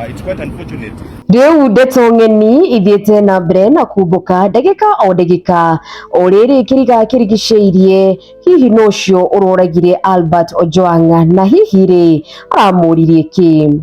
It's quite unfortunate. Riu ndetong'eni ithiete na mbere na kumbuka ndagika o ndagika oriri kiriga kirigiceirie hihi nocio uroragire Albert Ojwang na hihi ri aramuririe ki.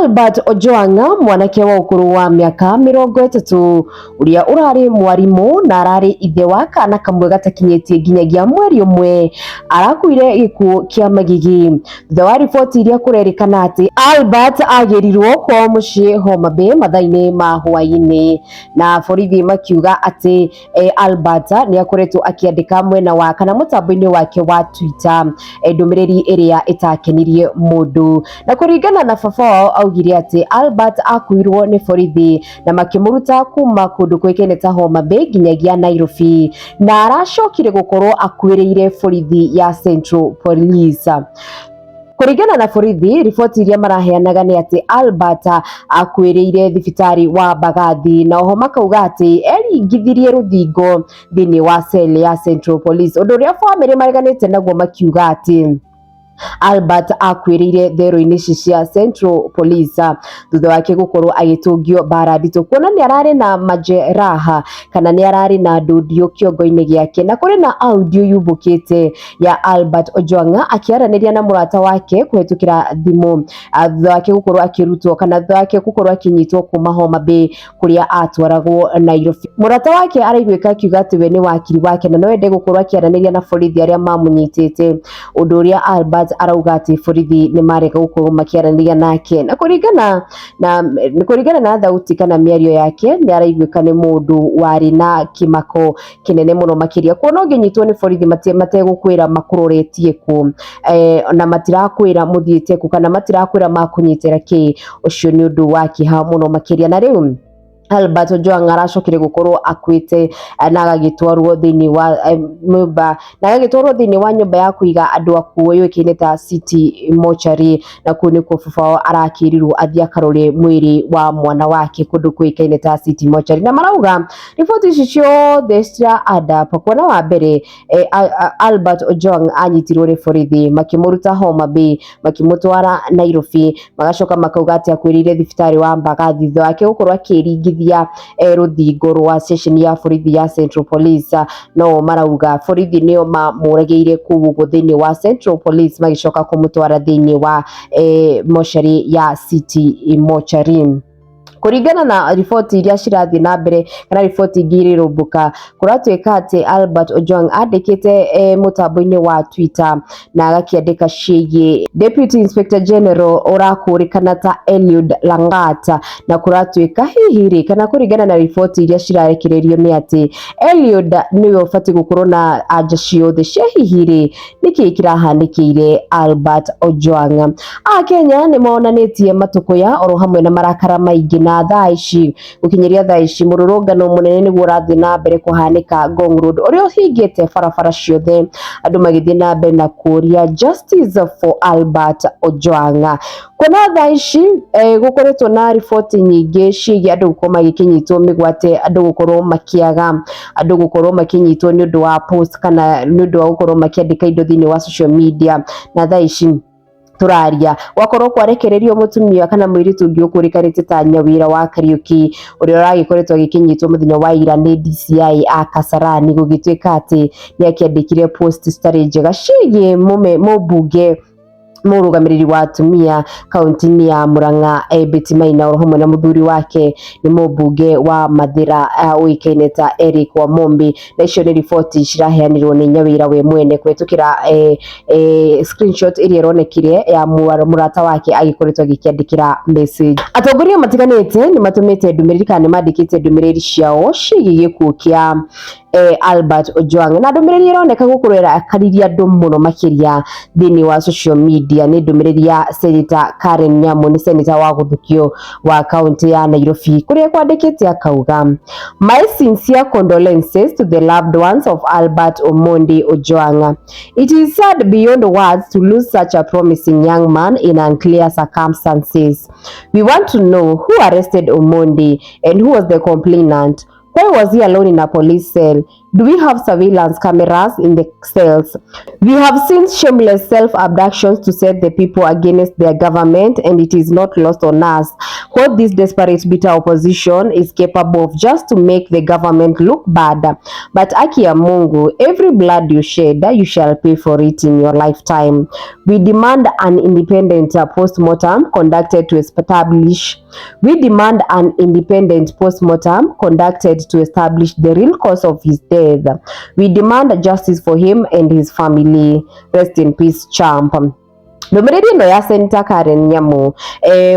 Albert Ojwang mwanake wa ukuru wa miaka 30 uria urari mwarimu na arari ithe wa kana kamwe gatakinyetie nginyagia mweri umwe arakuire gikuu kia magigi. Thutha wa riboti iria kurerikana ati Albert agirirwo kwa mucii Homa Bay mathaini ma hwaini, na borithi makiuga ati Albert ni akoretwo akiandika mwena wa kana mutambo-ini wake wa Twitter ndumiriri iria itakenirie mundu, na kuringana na baba augire ati Albert akuirwo ni borithi na makimuruta kuma kundu kwikene ta Homa Bay nginyagia Nairobi, na aracokire gukorwo akuireire borithi ya Central Police. Kuringana na borithi, riboti iria maraheanaga ni ati Albert akuireire thibitari wa Bagathi, na oho makauga ati eringithirie ruthingo thini wa cell ya Central Police, undu uria family mareganite naguo makiuga ati Albert akuireire thero-ini cia Central Police thutha wake gukorwo agitungio mbara nditu, kuona ni arari na majeraha kana ni arari na ndudio kiongo-ini giake. Na kuri na audio yubukite ya Albert Ojwang akiaraniria na murata wake kuhetukira thimu thutha wake gukorwo akirutwo kana thutha wake gukorwo akinyitwo kuma Homa Bay kuria atwaragwo Nairobi. Murata wake araigwika akiuga ati we ni wakiri wake na no ende gukorwo akiaraniria na borithi aria mamunyitite, undu uria Albert arauga ati borithi ni mareka gukorwo makiaraniria nake. Na kuringana na thauti kana miario yake ni araigwika ni mundu wari na kimako kinene muno makiria, kuona unginyitwo ni borithi mategukwira makuroretie ku na matirakwira muthiite ku kana matirakwira makunyitira ki, ucio ni undu wa kiha muno makiria. Na riu Albert Ojwang aracokire gukorwo akuite na agagitwarwo thini wa nyumba nyumba ya kuiga andu akuo yoikine ta City Mortuary, na kuni ko baba arakirirwo athia akarore mwiri wa mwana wake kundu kuikaine ta City Mortuary. Na marauga riboti ici ciothe cira kuona wa mbere Albert Ojwang anyitirwo ri borithi makimuruta Homa Bay makimutwara Nairobi, magacoka makauga ati akwirire thibitari wa Bagathi thutha wake gukorwo akiringithia ruthingo rwa station ya borithi ya Central Police. No marauga borithi nio mamurageire kuu thini wa Central Police magicoka kumutwara thini wa mortuary ya City Mortuary. Kuringana na riboti iria cirathi na mbere kana riboti ingiri rumbuka, kuratuika ati Albert Ojwang andikite mutambo-ini wa Twitter na agakiandika ciĩgie Deputy Inspector General urakurikana ta Eliud Langata, na kuratuika hihi ri kana kuringana na riboti iria cirarekererio ni ati Eliud niwe ufati gukorwo na anja ciothe cia hihi ri niki kirahandikiire Albert Ojwang. Kenya ni monanitie matukuya oro hamwe na marakara maingi na thaa ici gukinyiria thaa ici mururungano munene niguo urathi na mbere kuhanika Ngong Road uria uhingite barabara ciothe, andu magithie na mbere na kuria justice for Albert Ojwang. Kuna thaa ici gukoretwo na riboti nyingi ciĩgie andu gukorwo magikinyitwo migwate, andu gukorwo makiaga, andu gukorwo makinyitwo ni undu wa post kana ni undu wa gukorwo makiandika indo thini wa social media. Na thaa ici turaria wakorwo kwarekererio mutumia kana mwiritu ungi ukurikanite ta nyawira wa Kariuki uria uragikoretwo gikinyitwo muthenya wa ira ni DCI Kasarani, gugituika ati ni akiandikire post stari njega ciĩgie mubunge murugamiriri wa atumia kaunti-ini ya Murang'a Betty Maina oro hamwe na muthuri wake ni mubunge wa Mathira uikaine ta Eric Wamombi. Na icio ni riboti ciraheanirwo ni nyawira we mwene kwetukira screenshot iria ironekire ya murata wake agikoretwo agikiandikira message. Atongoria matiganite ni matumite ndumiriri kana mandikite ndumiriri ciao ciĩgie gikuu kia Albert Ojwang, na ndumiriri ironeka gukorera akariria andu muno makiria thini wa social media ni ndumiriri ya Senator Karen Nyamu, ni senator wa guthukio wa county ya Nairobi, kuria kwandikite akauga my sincere condolences to the loved ones of Albert Omondi Ojwang. It is sad beyond words to lose such a promising young man in unclear circumstances. We want to know who arrested Omondi and who was the complainant. Why was he alone in a police cell? Do we have surveillance cameras in the cells? We have seen shameless self-abductions to set the people against their government, and it is not lost on us what this desperate bitter opposition is capable of just to make the government look bad. But Aki ya Mungu, every blood you shed, you shall pay for it in your lifetime. We demand an independent post-mortem conducted to establish the real cause of his death. We demand justice for him and his family. Rest in peace, champ. Ndomereri no ya Senator Karen Nyamu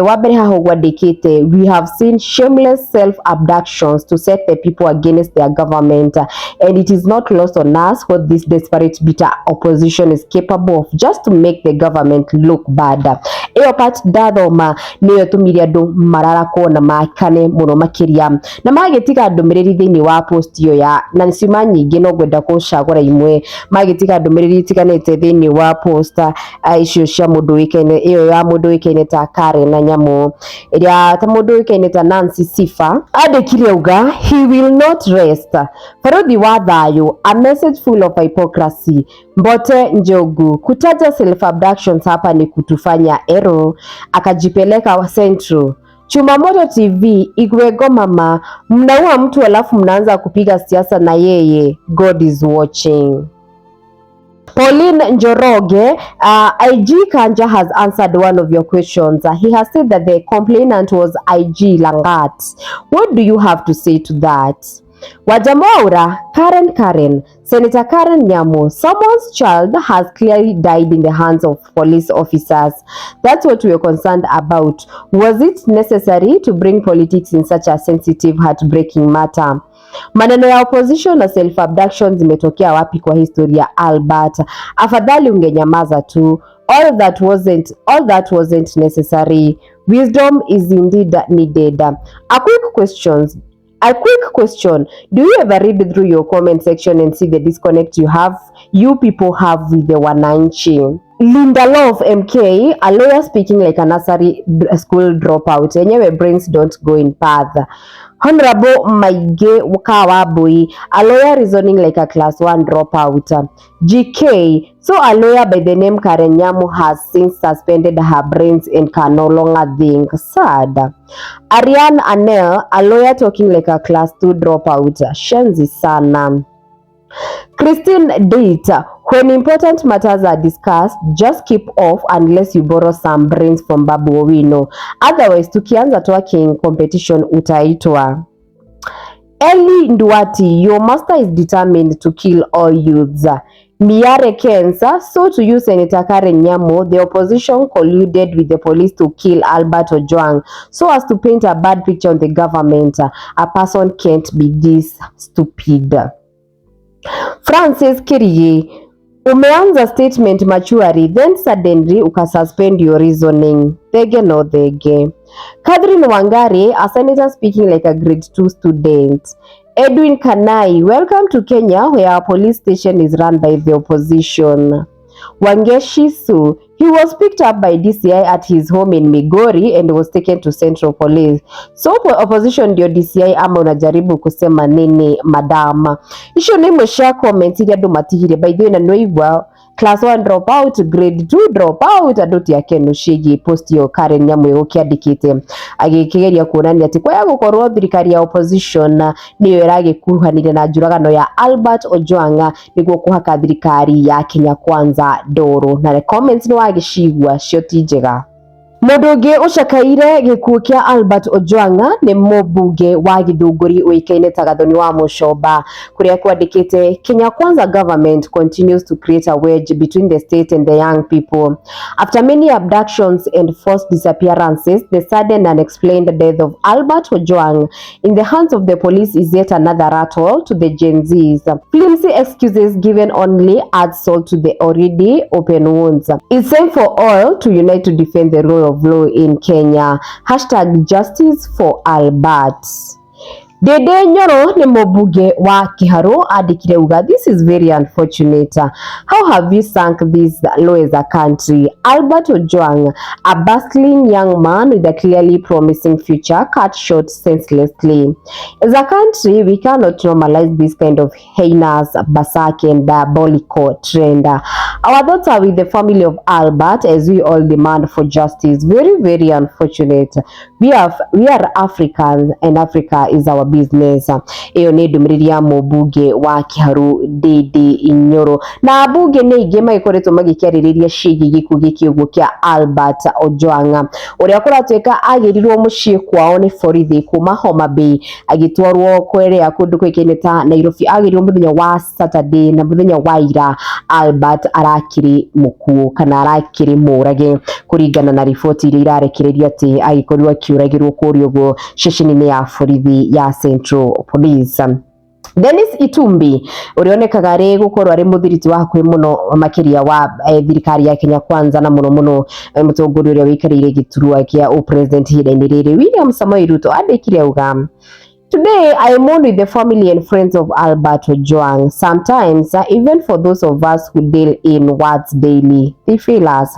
wabere haho gwadikite, we have seen shameless self-abductions to set the people against their government, and it is not lost on us what this desperate bitter opposition is capable of just to make the government look bad. Eyo part dathoma niyo tumiria andu marara kuona makane muno makiria na magetiga ndomereri thiini wa post iyo ya na nicima nyingi no gwenda kucagura imwe magetiga ndomereri tiganite thiini wa post icio cia mundu wikaine iyo ya mundu wikaine ta Karen na Nyamu iria ta mundu wikaine ta Nancy Sifa andikire uga he will not rest. Farodi wa thayu, a message full of hypocrisy. Mbote Njogu kutaja self abductions hapa ni kutufanya ero, akajipeleka wa Central. Chumamoto TV Igwego mama, mnaua mtu alafu mnaanza kupiga siasa na yeye. God is watching. Pauline Njoroge, IG Kanja has answered one of your questions. He has said that the complainant was IG Langat. What do you have to say to that? Wajamoura, Karen, Senator Karen Nyamu, someone's child has clearly died in the hands of police officers. That's what we are concerned about. Was it necessary to bring politics in such a sensitive, heartbreaking matter? Maneno ya opposition na self abduction zimetokea wapi kwa historia Albert? Afadhali ungenyamaza tu. All that wasn't necessary. Wisdom is indeed needed. A quick question. Do you ever read through your comment section and see the disconnect you people have with the wananchi? Linda Love MK, a lawyer speaking like a nursery school dropout. Enyewe brains don't go in path. Honorable Maige Wakawabui, a lawyer reasoning like a class 1 dropout. GK, so a lawyer by the name Karen Nyamu has since suspended her brains and can no longer think. Sad. Ariane Anel, a lawyer talking like a class 2 dropout. Shenzi sana. Christine Date, when important matters are discussed, just keep off unless you borrow some brains from Babu Owino. Otherwise, tukianza talking competition utaitwa. Eli Nduati, your master is determined to kill all youths. Miare Kensa, so to you Senator Karen Nyamu, the opposition colluded with the police to kill Albert Ojwang so as to paint a bad picture on the government. A person can't be this stupid. Francis Kiriye, umeanza statement maturely, then suddenly ukasuspend your reasoning. Thege no thege. Catherine Wangari, a senator speaking like a grade 2 student. Edwin Kanai, welcome to Kenya where our police station is run by the opposition. Wangeshi Su, he was picked up by DCI at his home in Migori and was taken to Central Police. So opposition ndio DCI ama unajaribu kusema nini madam? Isho nimo share comments ili adu matihire by the way na noigwa class 1 dropout, grade 2 dropout, adoti yake nushigi post yo Karen Nyamu yokiandikite agikigeria kuonania ati kwa gukorwo thirikari ya opposition niyo iragikuruhanire na njuragano ya Albert Ojwang niguo kuhaka thirikari ya Kenya Kwanza ndoro na comments ni wagicigwa cio ti njega. Mundu ungi ucakaire gikuo kia Albert Ojwang ni mubunge wa Githunguri uikaine ta Gathoni wa Mucomba kuria kwandikite Kenya Kwanza government continues to create a wedge between the state and the young people. After many abductions and forced disappearances, the sudden unexplained death of Albert Ojwang in the hands of the police is yet another rattle to the Gen Zs. Flimsy excuses given only add salt to the already open wounds. It's time for all to unite to defend the rule of law in Kenya. #justice for Albert. Dede Nyoro ni mũmbunge wa Kiharu andikire uga, this is very unfortunate. How have you sunk this low as a country? Albert Ojwang, a bustling young man with a clearly promising future, cut short senselessly. As a country, we cannot normalize this kind of heinous, berserk and diabolical trend. Our thoughts are with the family of Albert as we all demand for justice. Very, very unfortunate. We are Africans and Africa is our business. Iyo ni ndumiriri ya mũmbunge wa Kiharu Dede Nyoro. Na ambunge nĩ ingĩ magĩkoretwo magĩkĩarĩrĩria ciĩgiĩ gĩkuũ gĩkĩ ũguo kĩa Albert Ojwang, ũrĩa kũratuĩka agĩrirwo mũciĩ kwao nĩ borithi kuma Homa Bay agĩtwarwo kũrĩa kũndũ kũĩkaine ta Nairobi. Agĩrirwo mũthenya wa Saturday na mũthenya wa ira Albert arakĩrĩ mũkuũ kana arakĩrĩ mũrage, kũringana na riboti iria irarekererio atĩ agĩkorirwo akĩũragĩrwo kũrĩa ũguo ceceni-inĩ ya borithi ya Central Police. Dennis Itumbi urionekaga ari gukorwo ari muthiriti wa hakuhi muno makiria wa thirikari ya Kenya Kwanza na muno mutongoria uria wikarire giturua kia president hida-ini riri William Samoei Ruto andikire uga, today I mourn with the family and friends of Albert Ojwang. Sometimes, even for those of us who deal in words daily, they feel us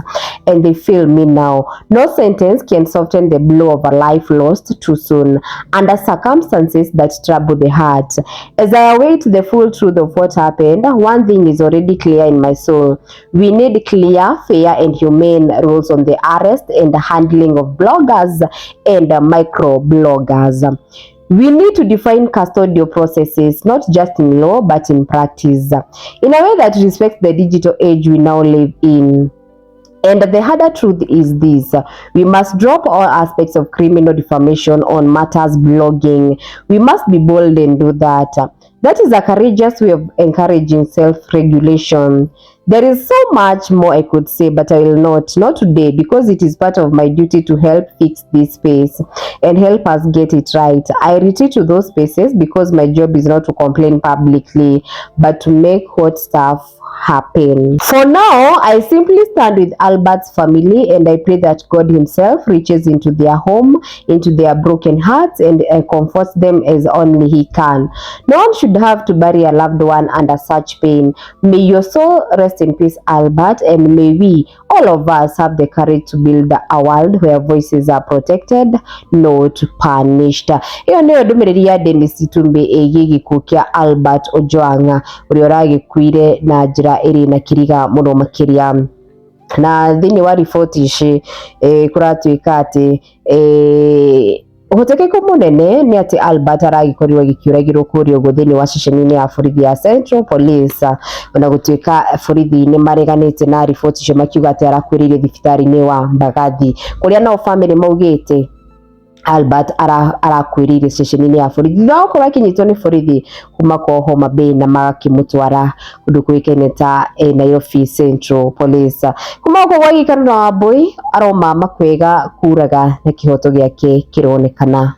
and they feel me now. No sentence can soften the blow of a life lost too soon under circumstances that trouble the heart. As I await the full truth of what happened, one thing is already clear in my soul. We need clear, fair and humane rules on the arrest and handling of bloggers and micro-bloggers. We need to define custodial processes, not just in law, but in practice, in a way that respects the digital age we now live in. And the harder truth is this: we must drop all aspects of criminal defamation on matters blogging. We must be bold and do that. That is a courageous way of encouraging self-regulation. There is so much more I could say, but I will not today, because it is part of my duty to help fix this space and help us get it right. I retreat to those spaces because my job is not to complain publicly, but to make hot stuff happen. For now, I simply stand with Albert's family and I pray that God himself reaches into their home, into their broken hearts and comforts them as only he can. No one should have to bury a loved one under such pain. May your soul rest in peace, Albert, and may we, all of us, have the courage to build a world where voices are protected, not punished. Hiyo ndio ndumiriri ya Dennis Itumbi gĩkuũ kĩa Albert Ojwang ũrĩa ũragĩkuire na njĩra ĩrĩ na kiriga mũno makĩria. Na thĩinĩ wa riboti ici kũratuĩka atĩ uhotekeko munene ni ati Albert aragikorirwo gikiuragirwo kũrĩa ũguo thĩinĩ wa ceceni-inĩ ya borithi ya Central Police, ona gũtuĩka borithi nĩ mareganĩte na riboti icio makiuga atĩ arakuĩrĩire thibitarĩ-inĩ wa Mbagathi, kũrĩa nao family maugĩte Albert arakuĩrĩire ceceni-inĩ ya borithi thutha wa gũkorwo akĩnyitwo nĩ borithi kuma kwa Homa Bay na magakĩmũtwara kũndũ kũĩkaine ta Nairobi Central Police. Kuma gũkũ gwa gĩikaro na Wambui aroma makwega kuraga na kĩhoto gĩake kĩronekana.